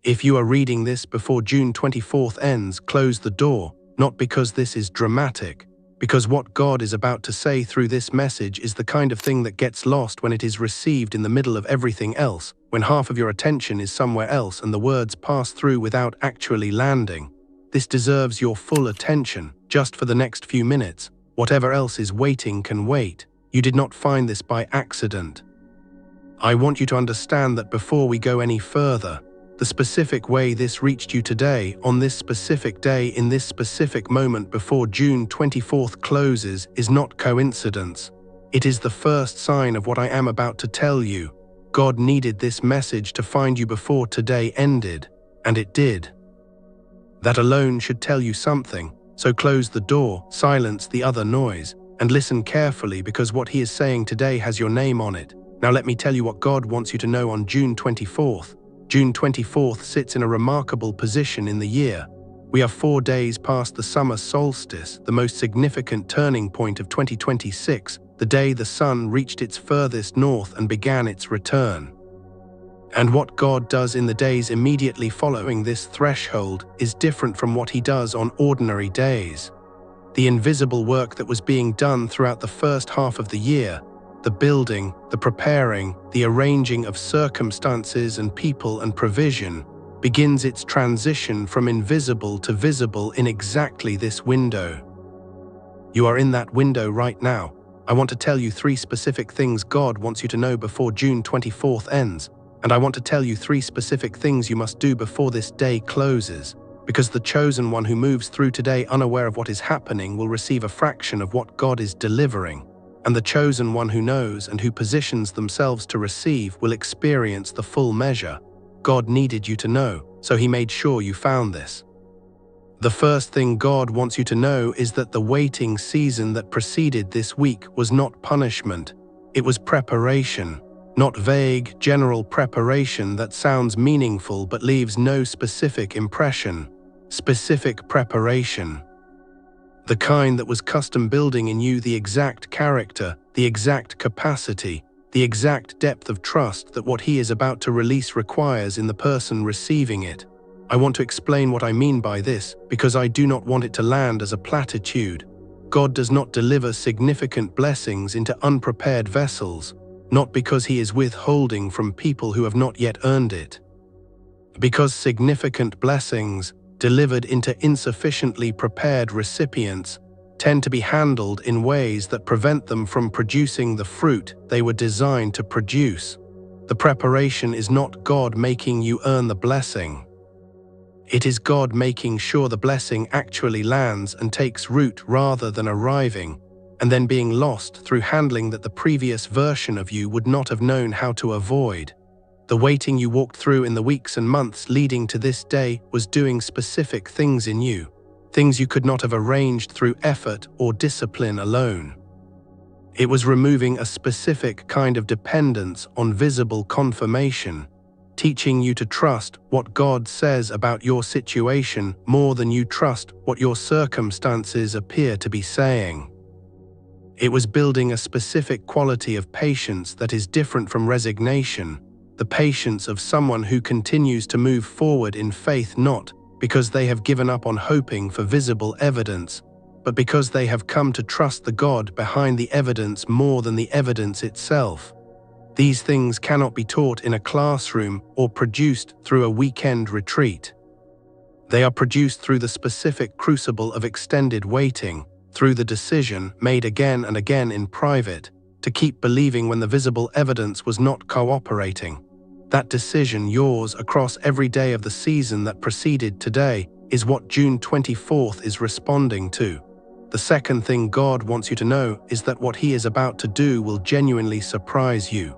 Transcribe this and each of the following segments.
If you are reading this before June 24th ends, close the door, not because this is dramatic, because what God is about to say through this message is the kind of thing that gets lost when it is received in the middle of everything else, when half of your attention is somewhere else and the words pass through without actually landing. This deserves your full attention, just for the next few minutes. Whatever else is waiting can wait. You did not find this by accident. I want you to understand that before we go any further, the specific way this reached you today, on this specific day, in this specific moment before June 24th closes, is not coincidence. It is the first sign of what I am about to tell you. God needed this message to find you before today ended, and it did. That alone should tell you something, so close the door, silence the other noise, and listen carefully, because what he is saying today has your name on it. Now let me tell you what God wants you to know on June 24th. June 24th sits in a remarkable position in the year. We are 4 days past the summer solstice, the most significant turning point of 2026, the day the sun reached its furthest north and began its return. And what God does in the days immediately following this threshold is different from what he does on ordinary days. The invisible work that was being done throughout the first half of the year, the building, the preparing, the arranging of circumstances and people and provision, begins its transition from invisible to visible in exactly this window. You are in that window right now. I want to tell you 3 specific things God wants you to know before June 24th ends, and I want to tell you 3 specific things you must do before this day closes, because the chosen one who moves through today unaware of what is happening will receive a fraction of what God is delivering. And the chosen one who knows and who positions themselves to receive will experience the full measure. God needed you to know, so he made sure you found this. The first thing God wants you to know is that the waiting season that preceded this week was not punishment. It was preparation, not vague, general preparation that sounds meaningful but leaves no specific impression. Specific preparation. The kind that was custom building in you the exact character, the exact capacity, the exact depth of trust that what he is about to release requires in the person receiving it. I want to explain what I mean by this, because I do not want it to land as a platitude. God does not deliver significant blessings into unprepared vessels, not because he is withholding from people who have not yet earned it. Because significant blessings, delivered into insufficiently prepared recipients, tend to be handled in ways that prevent them from producing the fruit they were designed to produce. The preparation is not God making you earn the blessing. It is God making sure the blessing actually lands and takes root rather than arriving, and then being lost through handling that the previous version of you would not have known how to avoid. The waiting you walked through in the weeks and months leading to this day was doing specific things in you, things you could not have arranged through effort or discipline alone. It was removing a specific kind of dependence on visible confirmation, teaching you to trust what God says about your situation more than you trust what your circumstances appear to be saying. It was building a specific quality of patience that is different from resignation, the patience of someone who continues to move forward in faith, not because they have given up on hoping for visible evidence, but because they have come to trust the God behind the evidence more than the evidence itself. These things cannot be taught in a classroom or produced through a weekend retreat. They are produced through the specific crucible of extended waiting, through the decision, made again and again in private, to keep believing when the visible evidence was not cooperating. That decision, yours across every day of the season that preceded today, is what June 24th is responding to. The second thing God wants you to know is that what he is about to do will genuinely surprise you.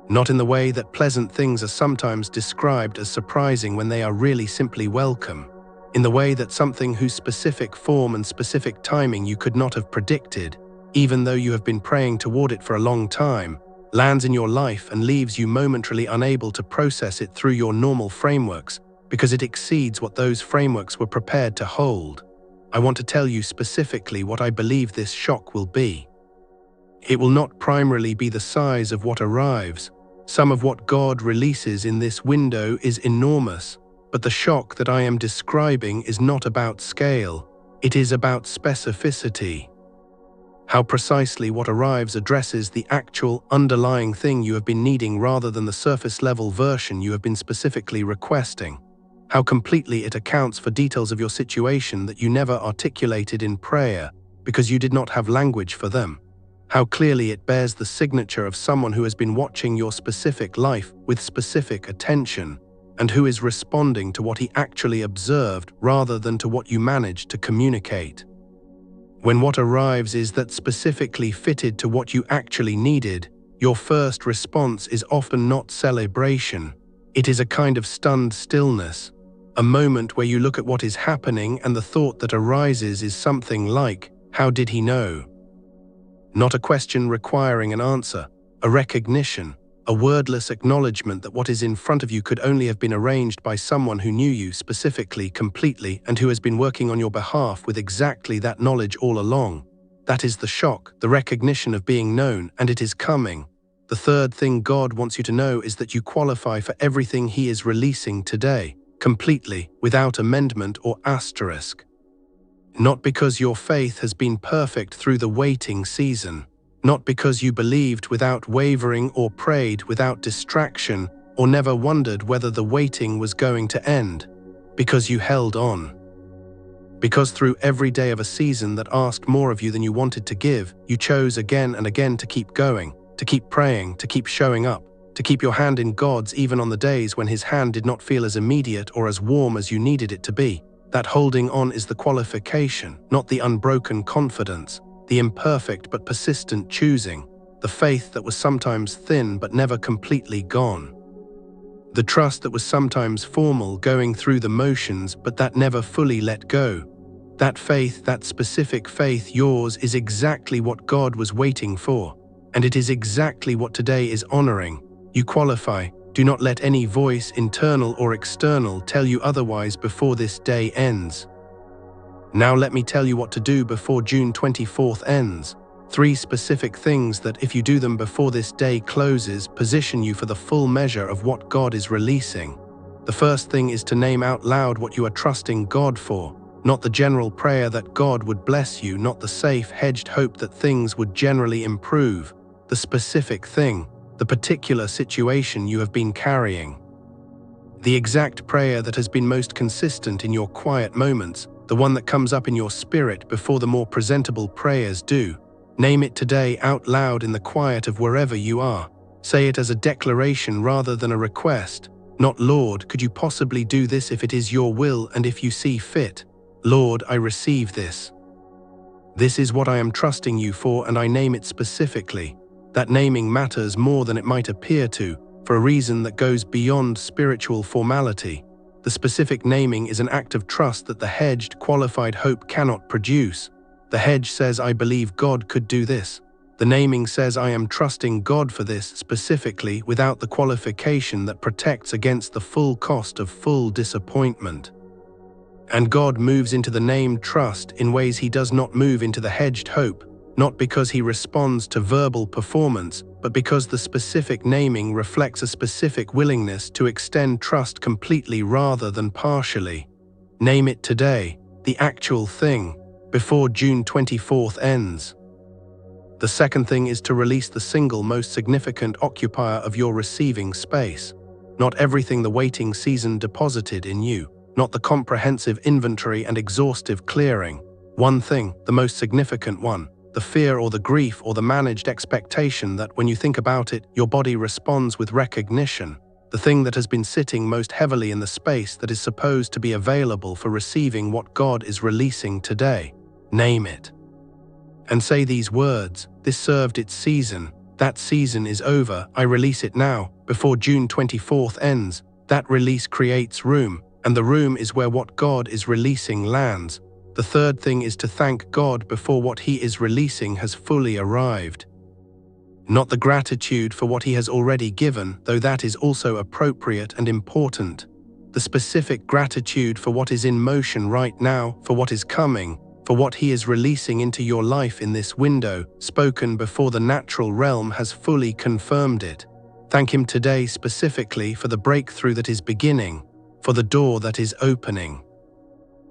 Not in the way that pleasant things are sometimes described as surprising when they are really simply welcome. In the way that something whose specific form and specific timing you could not have predicted, even though you have been praying toward it for a long time, lands in your life and leaves you momentarily unable to process it through your normal frameworks because it exceeds what those frameworks were prepared to hold. I want to tell you specifically what I believe this shock will be. It will not primarily be the size of what arrives, Some of what God releases in this window is enormous, but the shock that I am describing is not about scale. It is about specificity. How precisely what arrives addresses the actual underlying thing you have been needing rather than the surface-level version you have been specifically requesting. How completely it accounts for details of your situation that you never articulated in prayer because you did not have language for them. How clearly it bears the signature of someone who has been watching your specific life with specific attention and who is responding to what he actually observed rather than to what you managed to communicate. When what arrives is that specifically fitted to what you actually needed, your first response is often not celebration. It is a kind of stunned stillness, a moment where you look at what is happening and the thought that arises is something like, "How did he know?" Not a question requiring an answer, a recognition, a wordless acknowledgement that what is in front of you could only have been arranged by someone who knew you specifically, completely, and who has been working on your behalf with exactly that knowledge all along. That is the shock, the recognition of being known, and it is coming. The third thing God wants you to know is that you qualify for everything He is releasing today, completely, without amendment or asterisk. Not because your faith has been perfect through the waiting season. Not because you believed without wavering or prayed without distraction or never wondered whether the waiting was going to end. Because you held on. Because through every day of a season that asked more of you than you wanted to give, you chose again and again to keep going, to keep praying, to keep showing up, to keep your hand in God's even on the days when His hand did not feel as immediate or as warm as you needed it to be. That holding on is the qualification, not the unbroken confidence. The imperfect but persistent choosing, the faith that was sometimes thin but never completely gone. The trust that was sometimes formal, going through the motions but that never fully let go. That faith, that specific faith, yours, is exactly what God was waiting for, and it is exactly what today is honoring. You qualify. Do not let any voice, internal or external, tell you otherwise before this day ends. Now let me tell you what to do before June 24th ends. 3 specific things that, if you do them before this day closes, position you for the full measure of what God is releasing. The first thing is to name out loud what you are trusting God for. Not the general prayer that God would bless you, not the safe, hedged hope that things would generally improve. The specific thing, the particular situation you have been carrying. The exact prayer that has been most consistent in your quiet moments, the one that comes up in your spirit before the more presentable prayers do. Name it today out loud in the quiet of wherever you are. Say it as a declaration rather than a request. Not, "Lord, could you possibly do this if it is your will and if you see fit?" Lord, I receive this. This is what I am trusting you for, and I name it specifically. That naming matters more than it might appear to, for a reason that goes beyond spiritual formality. The specific naming is an act of trust that the hedged, qualified hope cannot produce. The hedge says, "I believe God could do this." The naming says, "I am trusting God for this specifically," without the qualification that protects against the full cost of full disappointment. And God moves into the named trust in ways He does not move into the hedged hope, not because He responds to verbal performance, but because the specific naming reflects a specific willingness to extend trust completely rather than partially. Name it today, the actual thing, before June 24th ends. The second thing is to release the single most significant occupier of your receiving space. Not everything the waiting season deposited in you, not the comprehensive inventory and exhaustive clearing. One thing, the most significant one. The fear or the grief or the managed expectation that, when you think about it, your body responds with recognition. The thing that has been sitting most heavily in the space that is supposed to be available for receiving what God is releasing today. Name it. And say these words: "This served its season. That season is over. I release it now, before June 24th ends." That release creates room, and the room is where what God is releasing lands. The third thing is to thank God before what He is releasing has fully arrived. Not the gratitude for what He has already given, though that is also appropriate and important. The specific gratitude for what is in motion right now, for what is coming, for what He is releasing into your life in this window, spoken before the natural realm has fully confirmed it. Thank Him today specifically for the breakthrough that is beginning, for the door that is opening.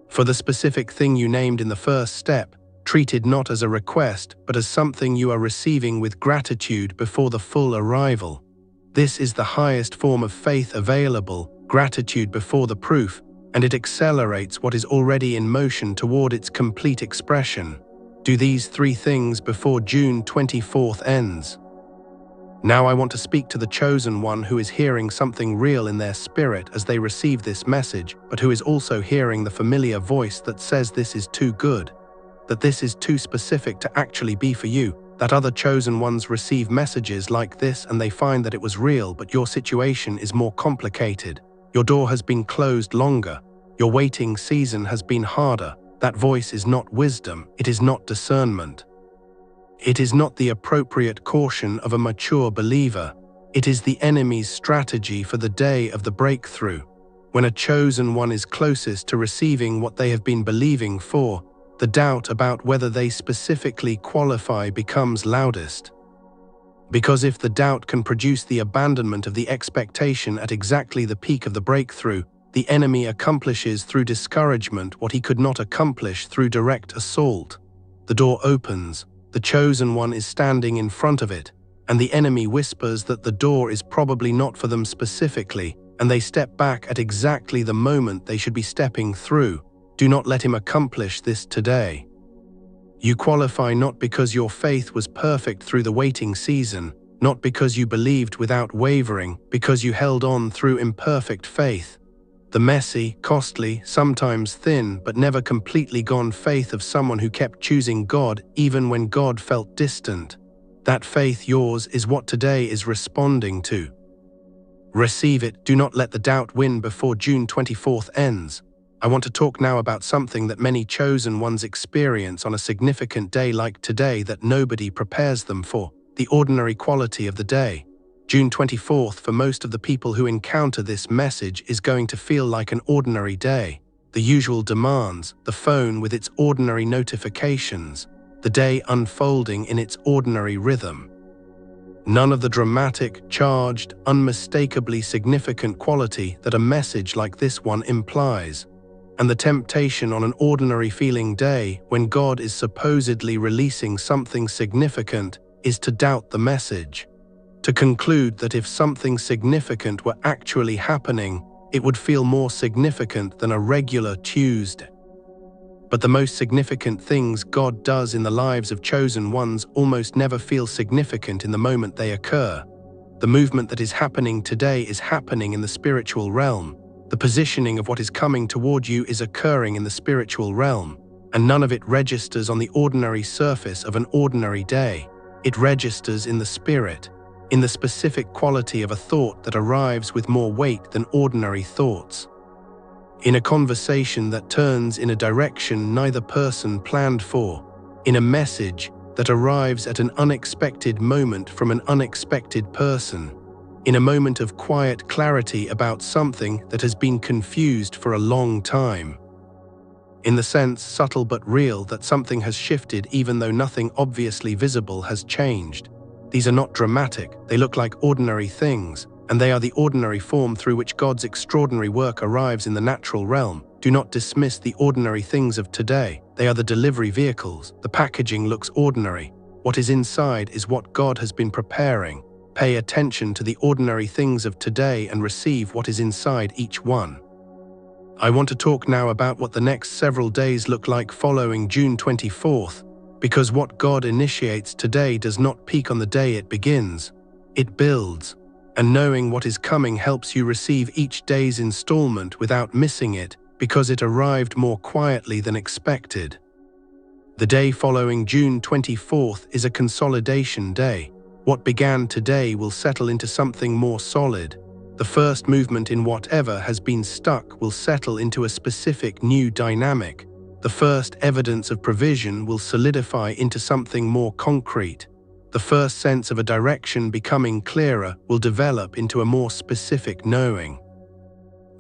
For the specific thing you named in the first step, treated not as a request but as something you are receiving with gratitude before the full arrival. This is the highest form of faith available, gratitude before the proof, and it accelerates what is already in motion toward its complete expression. Do these three things before June 24th ends. Now I want to speak to the chosen one who is hearing something real in their spirit as they receive this message, but who is also hearing the familiar voice that says this is too good, that this is too specific to actually be for you, that other chosen ones receive messages like this and they find that it was real, but your situation is more complicated. Your door has been closed longer. Your waiting season has been harder. That voice is not wisdom. It is not discernment. It is not the appropriate caution of a mature believer. It is the enemy's strategy for the day of the breakthrough. When a chosen one is closest to receiving what they have been believing for, the doubt about whether they specifically qualify becomes loudest. Because if the doubt can produce the abandonment of the expectation at exactly the peak of the breakthrough, the enemy accomplishes through discouragement what he could not accomplish through direct assault. The door opens, the chosen one is standing in front of it, and the enemy whispers that the door is probably not for them specifically, and they step back at exactly the moment they should be stepping through. Do not let him accomplish this today. You qualify not because your faith was perfect through the waiting season, not because you believed without wavering, because you held on through imperfect faith. The messy, costly, sometimes thin, but never completely gone faith of someone who kept choosing God even when God felt distant. That faith yours is what today is responding to. Receive it. Do not let the doubt win before June 24th ends. I want to talk now about something that many chosen ones experience on a significant day like today that nobody prepares them for, the ordinary quality of the day. June 24th for most of the people who encounter this message is going to feel like an ordinary day. The usual demands, the phone with its ordinary notifications, the day unfolding in its ordinary rhythm. None of the dramatic, charged, unmistakably significant quality that a message like this one implies. And the temptation on an ordinary feeling day, when God is supposedly releasing something significant, is to doubt the message. To conclude that if something significant were actually happening, it would feel more significant than a regular Tuesday. But the most significant things God does in the lives of chosen ones almost never feel significant in the moment they occur. The movement that is happening today is happening in the spiritual realm. The positioning of what is coming toward you is occurring in the spiritual realm, and none of it registers on the ordinary surface of an ordinary day. It registers in the spirit, in the specific quality of a thought that arrives with more weight than ordinary thoughts. In a conversation that turns in a direction neither person planned for, in a message that arrives at an unexpected moment from an unexpected person, in a moment of quiet clarity about something that has been confused for a long time. In the sense, subtle but real, that something has shifted even though nothing obviously visible has changed. These are not dramatic, they look like ordinary things, and they are the ordinary form through which God's extraordinary work arrives in the natural realm. Do not dismiss the ordinary things of today. They are the delivery vehicles. The packaging looks ordinary. What is inside is what God has been preparing. Pay attention to the ordinary things of today and receive what is inside each one. I want to talk now about what the next several days look like following June 24th, because what God initiates today does not peak on the day it begins. It builds, and knowing what is coming helps you receive each day's installment without missing it, because it arrived more quietly than expected. The day following June 24th is a consolidation day. What began today will settle into something more solid. The first movement in whatever has been stuck will settle into a specific new dynamic. The first evidence of provision will solidify into something more concrete. The first sense of a direction becoming clearer will develop into a more specific knowing.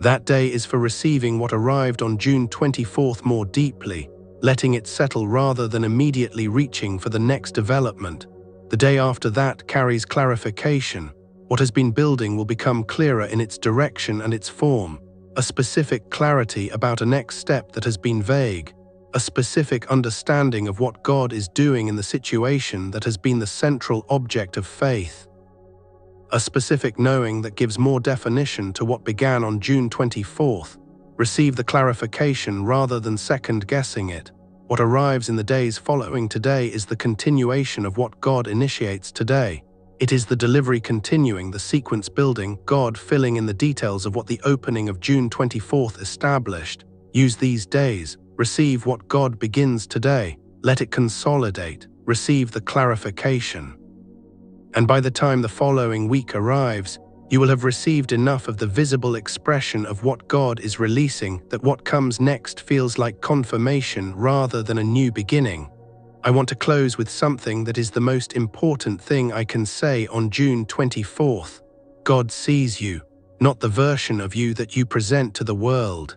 That day is for receiving what arrived on June 24th more deeply, letting it settle rather than immediately reaching for the next development. The day after that carries clarification. What has been building will become clearer in its direction and its form, a specific clarity about a next step that has been vague, a specific understanding of what God is doing in the situation that has been the central object of faith. A specific knowing that gives more definition to what began on June 24th. Receive the clarification rather than second-guessing it. What arrives in the days following today is the continuation of what God initiates today. It is the delivery continuing, the sequence building, God filling in the details of what the opening of June 24th established. Use these days. Receive what God begins today. Let it consolidate. Receive the clarification. And by the time the following week arrives, you will have received enough of the visible expression of what God is releasing that what comes next feels like confirmation rather than a new beginning. I want to close with something that is the most important thing I can say on June 24th. God sees you, not the version of you that you present to the world.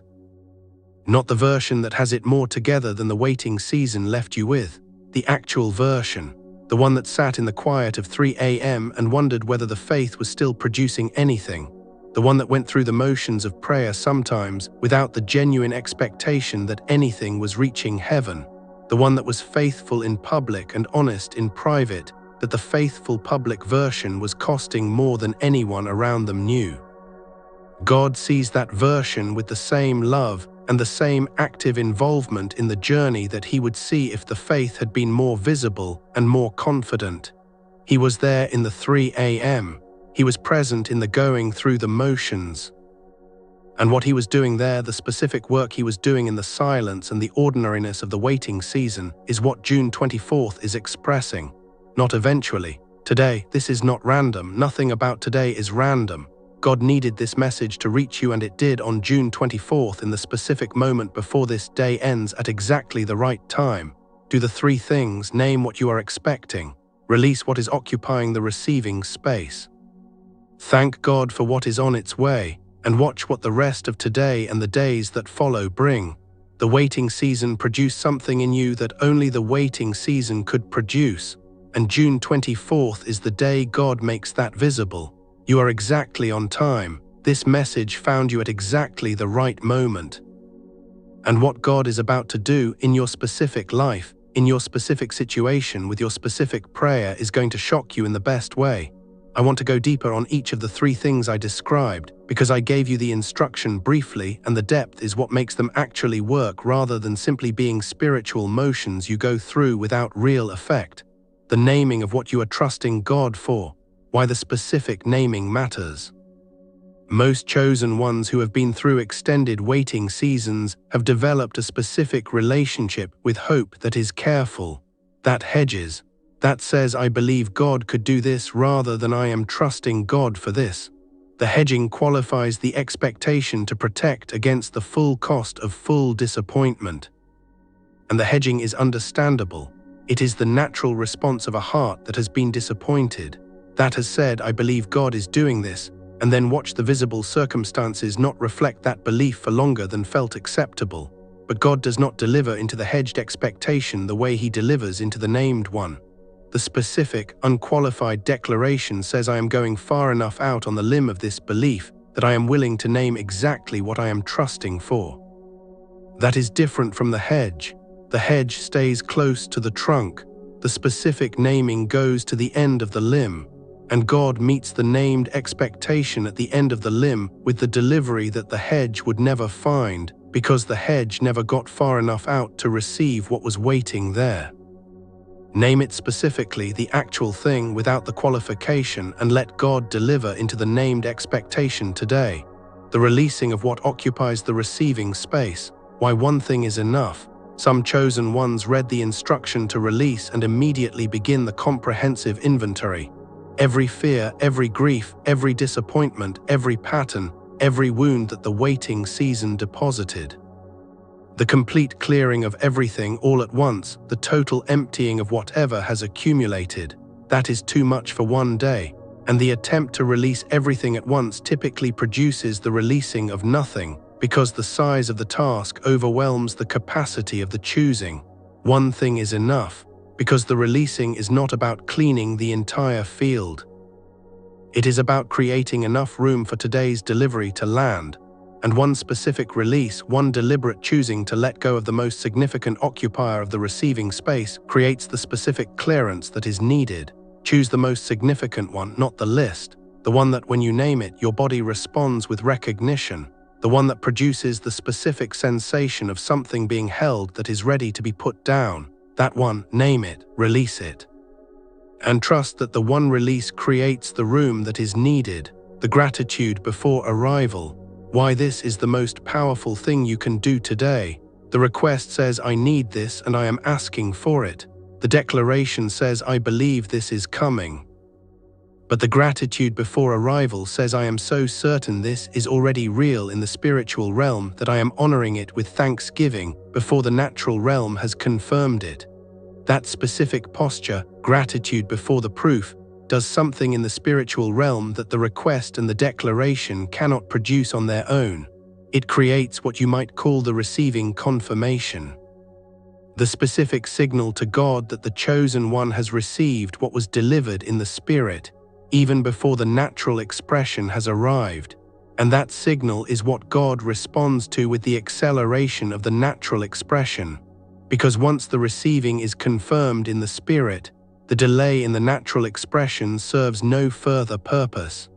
Not the version that has it more together than the waiting season left you with. The actual version. The one that sat in the quiet of 3 a.m. and wondered whether the faith was still producing anything. The one that went through the motions of prayer sometimes without the genuine expectation that anything was reaching heaven. The one that was faithful in public and honest in private, that the faithful public version was costing more than anyone around them knew. God sees that version with the same love and the same active involvement in the journey that he would see if the faith had been more visible and more confident. He was there in the 3 a.m. He was present in the going through the motions. And what he was doing there, the specific work he was doing in the silence and the ordinariness of the waiting season, is what June 24th is expressing. Not eventually. Today, this is not random. Nothing about today is random. God needed this message to reach you, and it did on June 24th in the specific moment before this day ends at exactly the right time. Do the 3 things, name what you are expecting, release what is occupying the receiving space. Thank God for what is on its way, and watch what the rest of today and the days that follow bring. The waiting season produced something in you that only the waiting season could produce, and June 24th is the day God makes that visible. You are exactly on time. This message found you at exactly the right moment. And what God is about to do in your specific life, in your specific situation with your specific prayer is going to shock you in the best way. I want to go deeper on each of the 3 things I described because I gave you the instruction briefly, and the depth is what makes them actually work rather than simply being spiritual motions you go through without real effect. The naming of what you are trusting God for. Why the specific naming matters. Most chosen ones who have been through extended waiting seasons have developed a specific relationship with hope that is careful, that hedges, that says I believe God could do this rather than I am trusting God for this. The hedging qualifies the expectation to protect against the full cost of full disappointment. And the hedging is understandable. It is the natural response of a heart that has been disappointed, that has said, I believe God is doing this, and then watch the visible circumstances not reflect that belief for longer than felt acceptable. But God does not deliver into the hedged expectation the way he delivers into the named one. The specific, unqualified declaration says I am going far enough out on the limb of this belief that I am willing to name exactly what I am trusting for. That is different from the hedge. The hedge stays close to the trunk. The specific naming goes to the end of the limb. And God meets the named expectation at the end of the limb with the delivery that the hedge would never find, because the hedge never got far enough out to receive what was waiting there. Name it specifically, the actual thing without the qualification, and let God deliver into the named expectation today. The releasing of what occupies the receiving space. Why one thing is enough. Some chosen ones read the instruction to release and immediately begin the comprehensive inventory. Every fear, every grief, every disappointment, every pattern, every wound that the waiting season deposited. The complete clearing of everything all at once, the total emptying of whatever has accumulated. That is too much for one day, and the attempt to release everything at once typically produces the releasing of nothing, because the size of the task overwhelms the capacity of the choosing. One thing is enough, because the releasing is not about cleaning the entire field. It is about creating enough room for today's delivery to land, and one specific release, one deliberate choosing to let go of the most significant occupier of the receiving space, creates the specific clearance that is needed. Choose the most significant one, not the list. The one that when you name it, your body responds with recognition. The one that produces the specific sensation of something being held that is ready to be put down. That one, name it, release it. And trust that the one release creates the room that is needed, the gratitude before arrival. Why this is the most powerful thing you can do today. The request says, I need this and I am asking for it. The declaration says, I believe this is coming. But the gratitude before arrival says, I am so certain this is already real in the spiritual realm that I am honoring it with thanksgiving before the natural realm has confirmed it. That specific posture, gratitude before the proof, does something in the spiritual realm that the request and the declaration cannot produce on their own. It creates what you might call the receiving confirmation. The specific signal to God that the chosen one has received what was delivered in the spirit, even before the natural expression has arrived. And that signal is what God responds to with the acceleration of the natural expression. Because once the receiving is confirmed in the spirit, the delay in the natural expression serves no further purpose.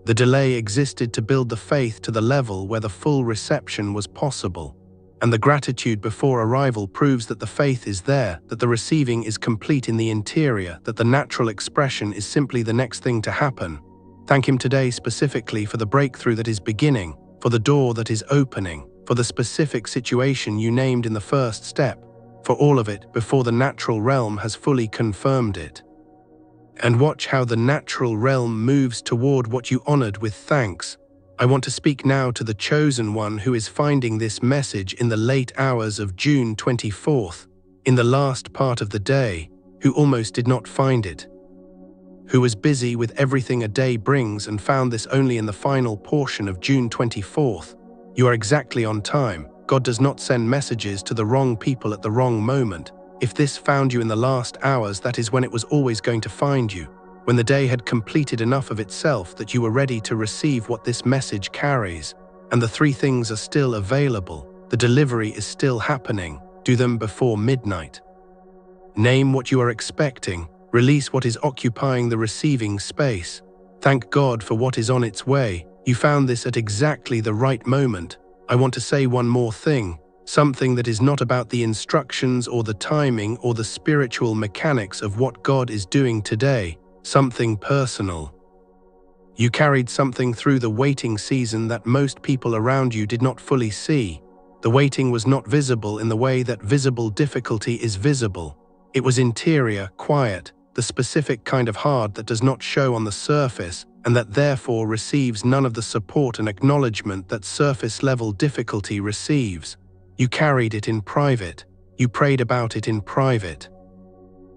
The delay existed to build the faith to the level where the full reception was possible. And the gratitude before arrival proves that the faith is there, that the receiving is complete in the interior, that the natural expression is simply the next thing to happen. Thank Him today specifically for the breakthrough that is beginning, for the door that is opening, for the specific situation you named in the first step, for all of it before the natural realm has fully confirmed it. And watch how the natural realm moves toward what you honored with thanks. I want to speak now to the chosen one who is finding this message in the late hours of June 24th, in the last part of the day, who almost did not find it, who was busy with everything a day brings and found this only in the final portion of June 24th. You are exactly on time. God does not send messages to the wrong people at the wrong moment. If this found you in the last hours, that is when it was always going to find you, when the day had completed enough of itself that you were ready to receive what this message carries. And the three things are still available. The delivery is still happening. Do them before midnight. Name what you are expecting. Release what is occupying the receiving space. Thank God for what is on its way. You found this at exactly the right moment. I want to say one more thing, something that is not about the instructions or the timing or the spiritual mechanics of what God is doing today, something personal. You carried something through the waiting season that most people around you did not fully see. The waiting was not visible in the way that visible difficulty is visible. It was interior, quiet, the specific kind of hard that does not show on the surface, and that therefore receives none of the support and acknowledgement that surface-level difficulty receives. You carried it in private. You prayed about it in private.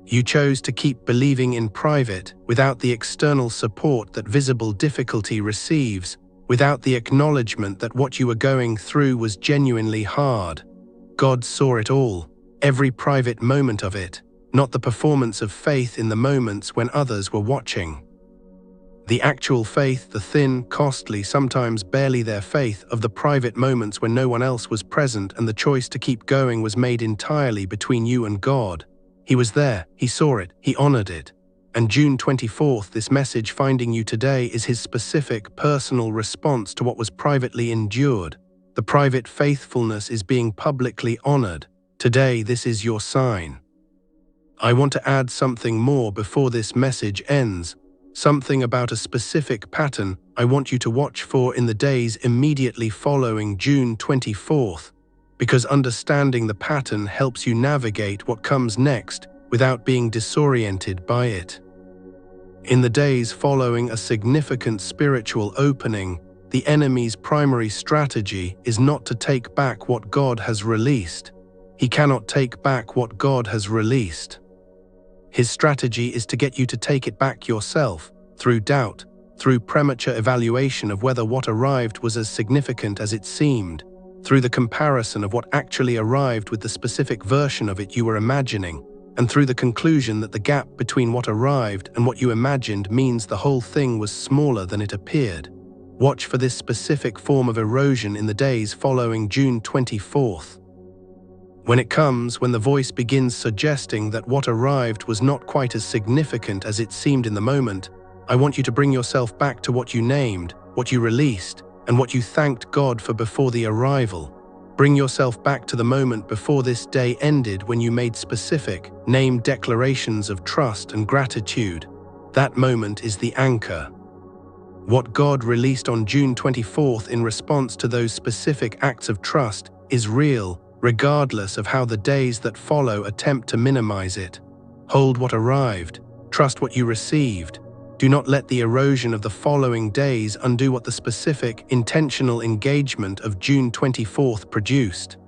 You chose to keep believing in private, without the external support that visible difficulty receives, without the acknowledgement that what you were going through was genuinely hard. God saw it all, every private moment of it, not the performance of faith in the moments when others were watching. The actual faith, the thin, costly, sometimes barely their faith of the private moments when no one else was present and the choice to keep going was made entirely between you and God. He was there, He saw it, He honored it. And June 24th, this message finding you today is His specific, personal response to what was privately endured. The private faithfulness is being publicly honored. Today, this is your sign. I want to add something more before this message ends. Something about a specific pattern I want you to watch for in the days immediately following June 24th, because understanding the pattern helps you navigate what comes next without being disoriented by it. In the days following a significant spiritual opening, the enemy's primary strategy is not to take back what God has released. He cannot take back what God has released. His strategy is to get you to take it back yourself, through doubt, through premature evaluation of whether what arrived was as significant as it seemed, through the comparison of what actually arrived with the specific version of it you were imagining, and through the conclusion that the gap between what arrived and what you imagined means the whole thing was smaller than it appeared. Watch for this specific form of erosion in the days following June 24th. When it comes, when the voice begins suggesting that what arrived was not quite as significant as it seemed in the moment, I want you to bring yourself back to what you named, what you released, and what you thanked God for before the arrival. Bring yourself back to the moment before this day ended when you made specific, named declarations of trust and gratitude. That moment is the anchor. What God released on June 24th in response to those specific acts of trust is real, regardless of how the days that follow attempt to minimize it. Hold what arrived. Trust what you received. Do not let the erosion of the following days undo what the specific, intentional engagement of June 24th produced.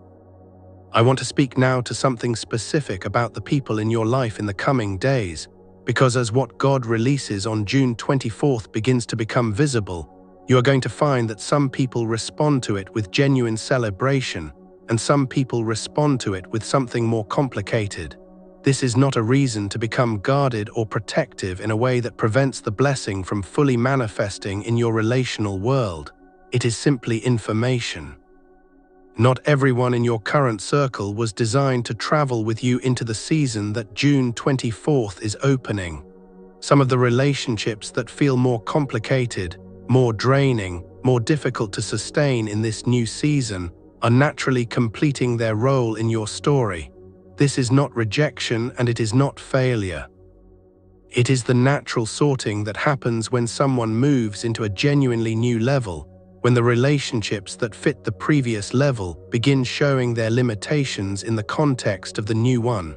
I want to speak now to something specific about the people in your life in the coming days, because as what God releases on June 24th begins to become visible, you are going to find that some people respond to it with genuine celebration, and some people respond to it with something more complicated. This is not a reason to become guarded or protective in a way that prevents the blessing from fully manifesting in your relational world. It is simply information. Not everyone in your current circle was designed to travel with you into the season that June 24th is opening. Some of the relationships that feel more complicated, more draining, more difficult to sustain in this new season are naturally completing their role in your story. This is not rejection and it is not failure. It is the natural sorting that happens when someone moves into a genuinely new level, when the relationships that fit the previous level begin showing their limitations in the context of the new one.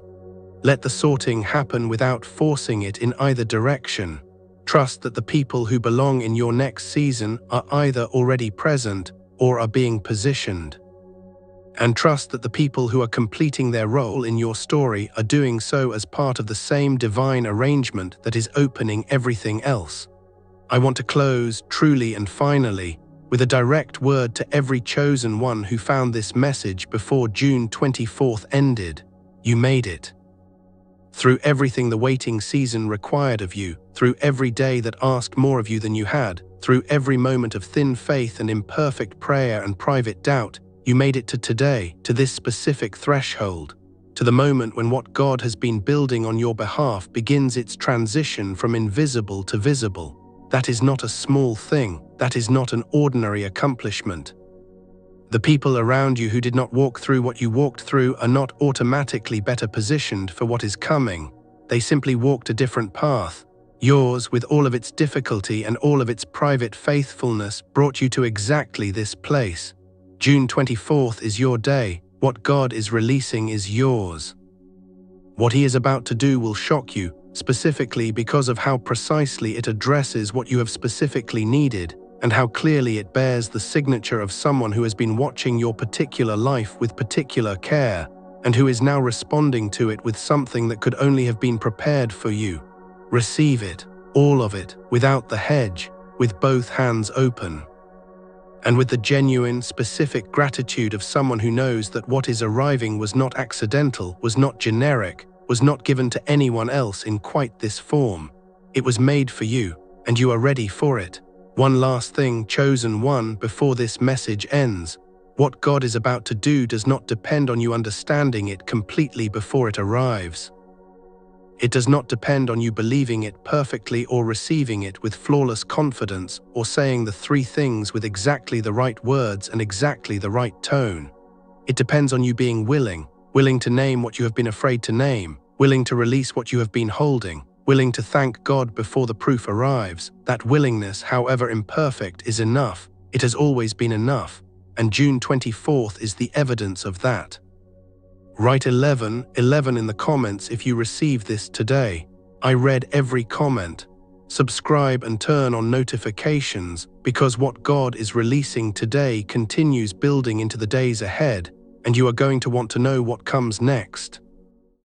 Let the sorting happen without forcing it in either direction. Trust that the people who belong in your next season are either already present or are being positioned. And trust that the people who are completing their role in your story are doing so as part of the same divine arrangement that is opening everything else. I want to close, truly and finally, with a direct word to every chosen one who found this message before June 24th ended. You made it. Through everything the waiting season required of you, through every day that asked more of you than you had, through every moment of thin faith and imperfect prayer and private doubt, you made it to today, to this specific threshold, to the moment when what God has been building on your behalf begins its transition from invisible to visible. That is not a small thing. That is not an ordinary accomplishment. The people around you who did not walk through what you walked through are not automatically better positioned for what is coming. They simply walked a different path. Yours, with all of its difficulty and all of its private faithfulness, brought you to exactly this place. June 24th is your day. What God is releasing is yours. What He is about to do will shock you, specifically because of how precisely it addresses what you have specifically needed, and how clearly it bears the signature of someone who has been watching your particular life with particular care, and who is now responding to it with something that could only have been prepared for you. Receive it, all of it, without the hedge, with both hands open. And with the genuine, specific gratitude of someone who knows that what is arriving was not accidental, was not generic, was not given to anyone else in quite this form. It was made for you, and you are ready for it. One last thing, chosen one, before this message ends. What God is about to do does not depend on you understanding it completely before it arrives. It does not depend on you believing it perfectly or receiving it with flawless confidence or saying the three things with exactly the right words and exactly the right tone. It depends on you being willing to name what you have been afraid to name, willing to release what you have been holding, willing to thank God before the proof arrives. That willingness, however imperfect, is enough. It has always been enough, and June 24th is the evidence of that. Write 11 in the comments if you receive this today. I read every comment. Subscribe and turn on notifications, because what God is releasing today continues building into the days ahead, and you are going to want to know what comes next.